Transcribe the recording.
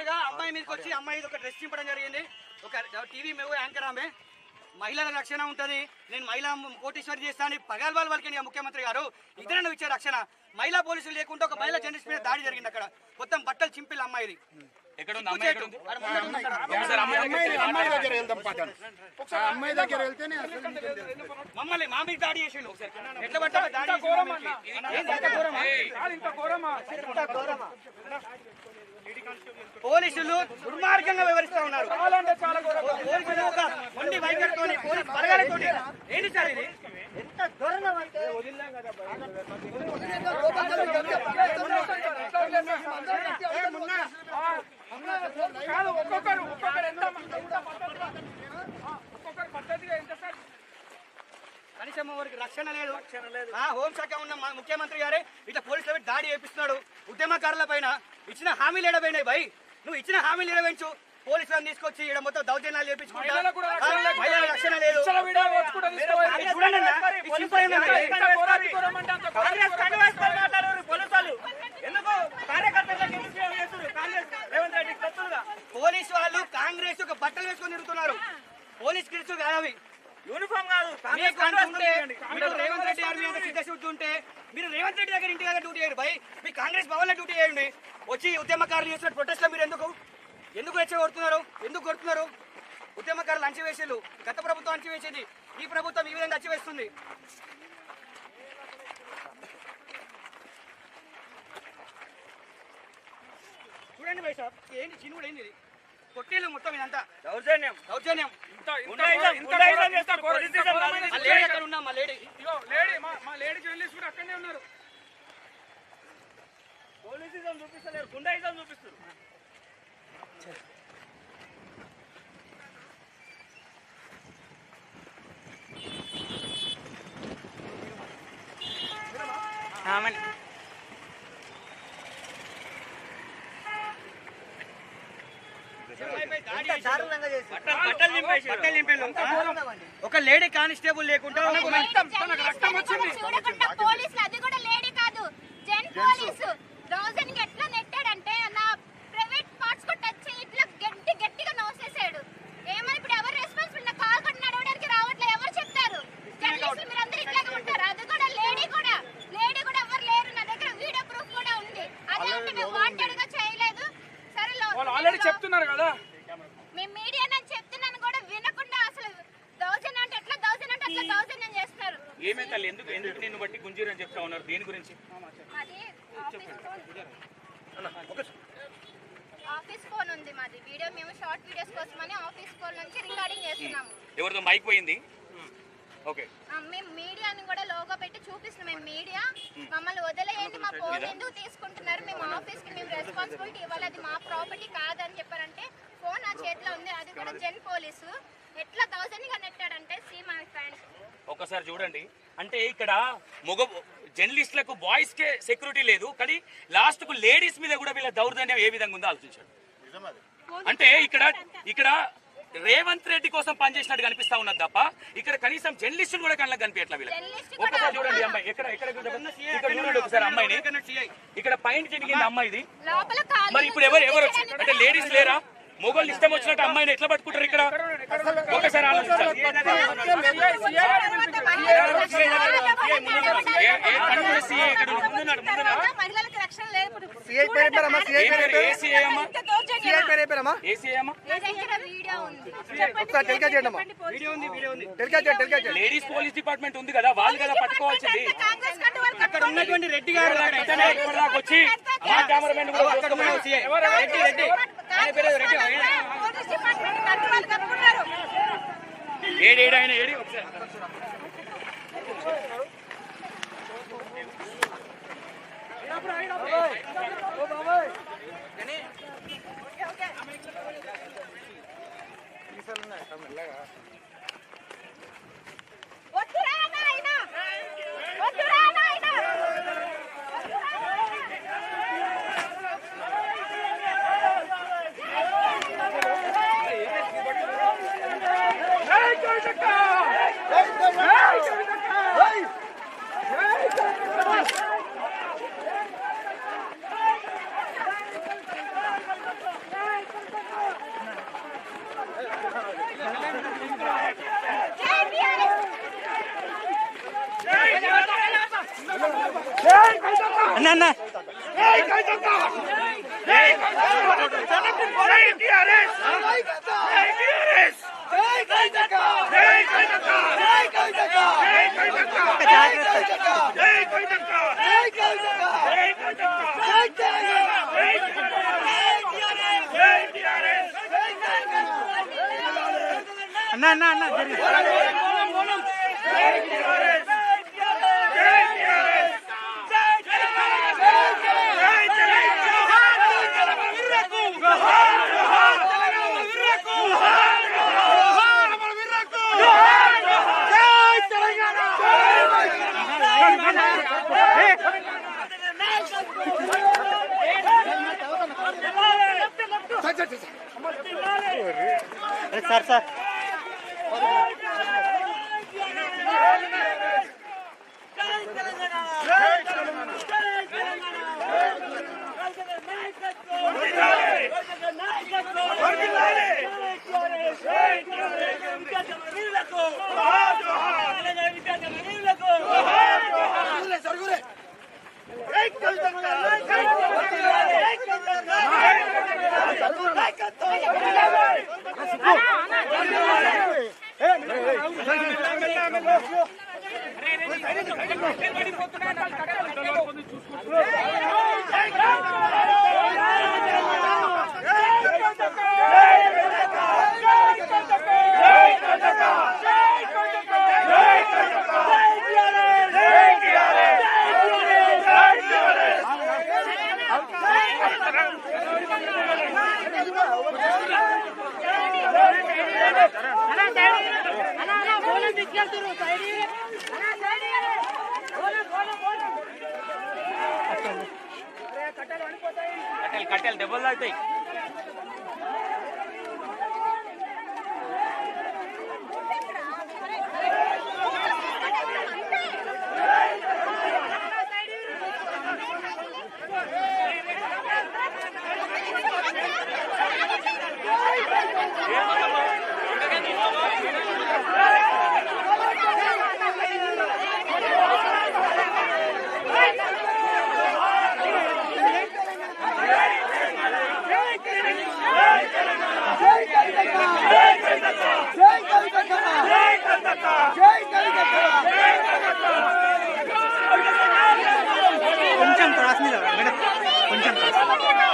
తాజాగా అమ్మాయి మీదకి వచ్చి అమ్మాయి ఒక డ్రెస్ చింపడం జరిగింది. ఒక టీవీ మేము యాంకర్ ఆమె మహిళల రక్షణ ఉంటుంది, నేను మహిళా కోటీశ్వరి చేస్తాను పగల్వాల్ వాళ్ళకి ముఖ్యమంత్రి గారు ఇతరులను ఇచ్చే రక్షణ. మహిళా పోలీసులు లేకుండా ఒక మహిళా జర్నలిస్ట్ మీద దాడి జరిగింది. అక్కడ మొత్తం బట్టలు చింపిల్ అమ్మాయిది. మమ్మల్ని మా మీద దాడి చేసిండు. ఎట్లా పట్టాలి దాడి? పోలీసులు దుర్మార్గంగా వ్యవహరిస్తా ఉన్నారు. పోలీసులు ఒక మొండి వైఖరితో పోలీసు బలగాలతో ఏంటి సార్ ఇది? ఎంత దూరంగా అంటే కనీసం వారికి రక్షణ లేదు. హోంశాఖ ఉన్న ముఖ్యమంత్రి గారే ఇట్లా పోలీసుల మీద దాడి చేపిస్తున్నాడు. ఉద్యమకారుల పైన ఇచ్చిన హామీలు ఎడబోయినాయి భయ్. నువ్వు ఇచ్చిన హామీలు ఎడవేయించు. పోలీసులను తీసుకొచ్చి ఇక్కడ మొత్తం దౌర్జన్యాలు చేపించుకుంటా మహిళల రక్షణ లేదు. పోలీసు వాళ్ళు కాంగ్రెస్ ఒక బట్టలు వేసుకొని తిరుగుతున్నారు. పోలీస్ కిట్స్ కాదవి, యూనిఫామ్ కాదు. రేవంత్ రెడ్డి గారి మీద చిత్తశుద్ధి ఉంటే మీరు రేవంత్ రెడ్డి దగ్గర ఇంటి దగ్గర డ్యూటీ చేయండి భయ్. మీ కాంగ్రెస్ భవన్ లో డ్యూటీ చేయండి. వచ్చి ఉద్యమకారులు చేసిన ప్రొటెస్ట్ లో మీరు ఎందుకు రెచ్చగొడుతున్నారు? ఎందుకు కొడుతున్నారు? ఉద్యమకారులు అంచివేసేలు. గత ప్రభుత్వం అంచివేసింది, ఈ ప్రభుత్వం ఈ విధంగా అంచివేస్తుంది. చూడండి భయ్ సాబ్, ఏంటి చినుడు ఏంది ఇది? కొట్టేలు మొత్తం ఇదంతా దౌర్జన్యం. అక్కడ ఉన్నా మా లేడీ జర్నలిస్ట్ కూడా అక్కడనే ఉన్నారు. పోలీసిజం చూపిస్తలేరు, గుండాయిజం చూపిస్తారు. ఒక లేడీ కానిస్టేబుల్ లేకుండా పోలీసులు, అది కూడా లేడీ కాదు, జెన్ పోలీసు రోజుకి ఎట్లా నెట్టాడంటే నా ప్రైవేట్ పార్ట్స్ కూడా టచ్ చేసి ఇట్లా గట్టిగా నోసేసాడు. ఏమో ఇప్పుడు ఎవరు రెస్పాన్సిబుల్? నా కాల్ కూడా నడవడానికి రావట్లేదు, ఎవరు చెప్తారు? జర్నలిస్టులు మీరు అందరూ ఇట్లాగే ఉంటారు. అది కూడా లేడీ కూడా ఎవరు లేరు. నా దగ్గర వీడియో ప్రూఫ్ కూడా ఉంది. అదేంటి మేము వాంటెడ్ గా చేయలేదు. సరే ఆల్రెడీ చెప్తున్నారు కదా, మేము మీడియా నేను చెప్తున్నాను కూడా వినకుండా అసలు దౌర్జన్యం అంటే ఎట్లా దౌర్జన్యం అంటే అట్లా దౌర్జన్యం చేస్తున్నారు. ఏమైతే ఎందుకు నిన్ను బట్టి గుంజీరు అని చెప్తా ఉన్నారు, దేని గురించి? మాది ఆఫీస్ ఫోన్ ఉంది మాది. వీడియో మేము షార్ట్ వీడియోస్ కోసమని ఆఫీస్ ఫోన్ నుంచి రికార్డింగ్ చేస్తున్నాము. ఎవరితో మైక్ పోయింది? ఓకే, మేము మీడియాని కూడా లోగో పెట్టి చూపిస్తున్నాం. మేము మీడియా మమ్మల్ని వదిలేయండి, మా ఫోన్ ఎందుకు తీసుకుంటున్నారు? మేము ఆఫీస్ కి మేము రెస్పాన్సిబిలిటీ ఇవ్వాలి, అది మా ప్రాపర్టీ కాదని చెప్పారంటే ఫోన్ నా చేతిలో ఉంది. అది కూడా జెన్ పోలీసు ఎట్లా దౌర్జన్యంగా నెట్టాడంటే సీ మై ఫ్రెండ్స్. ఒకసారి చూడండి, అంటే ఇక్కడ జర్నలిస్టులకు బాయ్స్ కే సెక్యూరిటీ లేదు, కానీ లాస్ట్ కు లేడీస్ మీద కూడా వీళ్ళ దౌర్జన్యం ఏ విధంగా ఉందో ఆలోచించాడు. అంటే ఇక్కడ రేవంత్ రెడ్డి కోసం పనిచేసినట్టు కనిపిస్తా ఉన్నది తప్ప ఇక్కడ కనీసం జర్నలిస్టులు కూడా కళ్ళకి కనిపించట్లా వీళ్ళ. ఒకసారి చూడండి అమ్మాయి ఇక్కడ చూడండి ఒకసారి అమ్మాయిని. ఇక్కడ పైన జరిగింది అమ్మాయిది. మరి ఇప్పుడు ఎవరు వచ్చి అంటే లేడీస్ లేరా? మొగోళ్ళు ఇష్టం వచ్చినట్టు అమ్మాయిని ఎట్లా పట్టుకుంటారు ఇక్కడ? ఒకసారి ఆలోచించాలి. లేడీస్ పోలీస్ డిపార్ట్మెంట్ ఉంది కదా, వాళ్ళు కదా పట్టుకోవాల్సింది. అక్కడ ఉన్నటువంటి రెడ్డి గారు వచ్చి మా కెమెరామెన్ కూడా ఏడు ఆయన ఏడి ఒకసారి అన్న అన్న అన్న అన్న అన్న సార్ సార్ కట్టెలు దెబ్బలు తాగుతాయి. కొంచెం క్రాస్ మీద మేడం, కొంచెం క్రాస్.